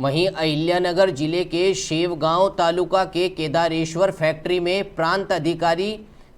वहीं अहिल्यानगर जिले के शेवगांव तालुका के केदारेश्वर फैक्ट्री में प्रांत अधिकारी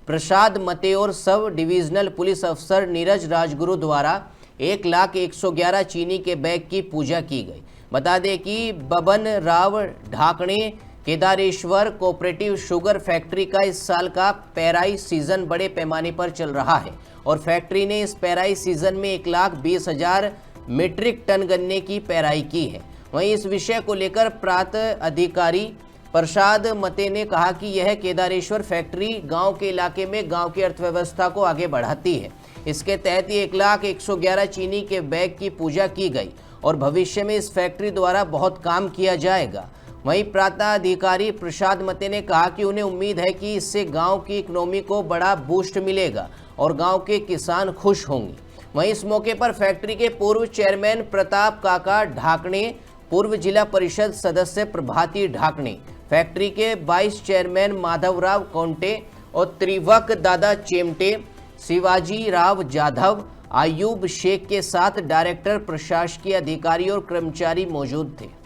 प्रसाद मते और सब डिविजनल पुलिस अफसर नीरज राजगुरु द्वारा 1,111 चीनी के बैग की पूजा की गई। बता दें कि Baban Rao Dhakane Kedareshwar cooperative sugar factory का इस साल का पेराई सीजन बड़े पैमाने पर चल रहा है और फैक्ट्री ने इस पेराई सीजन में 1,20,000 मीट्रिक टन गन्ने की पेराई की है। वहीं इस विषय को लेकर प्रांत अधिकारी प्रसाद मते ने कहा कि यह केदारेश्वर फैक्ट्री गांव के इलाके में गांव की अर्थव्यवस्था को आगे बढ़ाती है। इसके तहत 1,111 चीनी के बैग की पूजा की गई और भविष्य में इस फैक्ट्री द्वारा बहुत काम किया जाएगा। वहीं प्रांताधिकारी प्रसाद मते ने कहा कि उन्हें उम्मीद है कि इससे गांव की इकोनॉमी को बड़ा बूस्ट मिलेगा और गांव के किसान खुश होंगे। वहीं इस मौके पर फैक्ट्री के पूर्व चेयरमैन प्रताप काका ढाकणे, पूर्व जिला परिषद सदस्य प्रभाती ढाकणे, फैक्ट्री के वाइस चेयरमैन माधवराव कोंटे और त्रिवक दादा चेमटे, शिवाजी राव जाधव, आयूब शेख के साथ डायरेक्टर, प्रशासकीय अधिकारी और कर्मचारी मौजूद थे।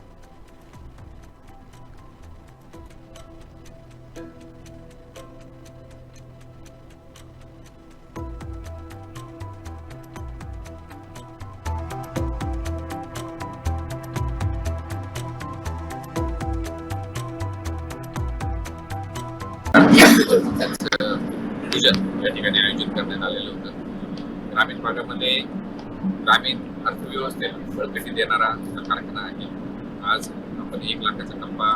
त्याचं पूजन या ठिकाणी आयोजित करण्यात आलेलं होतं। ग्रामीण भागामध्ये ग्रामीण अर्थव्यवस्थेला बळकटी देणारा कारखाना आहे। आज आपण 1 लाखाचा टप्पा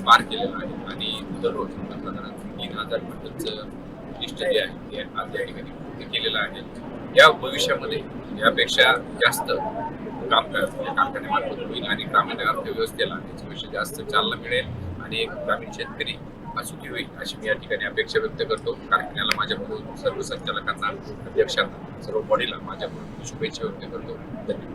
पार केलेला आहे आणि दररोज साधारण 3,000 क्विंटलचं लिस्ट जे आहे ते आज या ठिकाणी पूर्ण केलेलं आहे। या भविष्यामध्ये यापेक्षा जास्त काम कारखान्यामार्फत होईल आणि ग्रामीण अर्थव्यवस्थेला याच्यापेक्षा जास्त चालना मिळेल आणि ग्रामीण शेतकरी सुखी होईल अशी मी या ठिकाणी अपेक्षा व्यक्त करतो। कारखान्याला माझ्याकडून सर्व संचालकांना, अध्यक्षांना, सर्व बॉडीला माझ्याकडून शुभेच्छा व्यक्त करतो। धन्यवाद।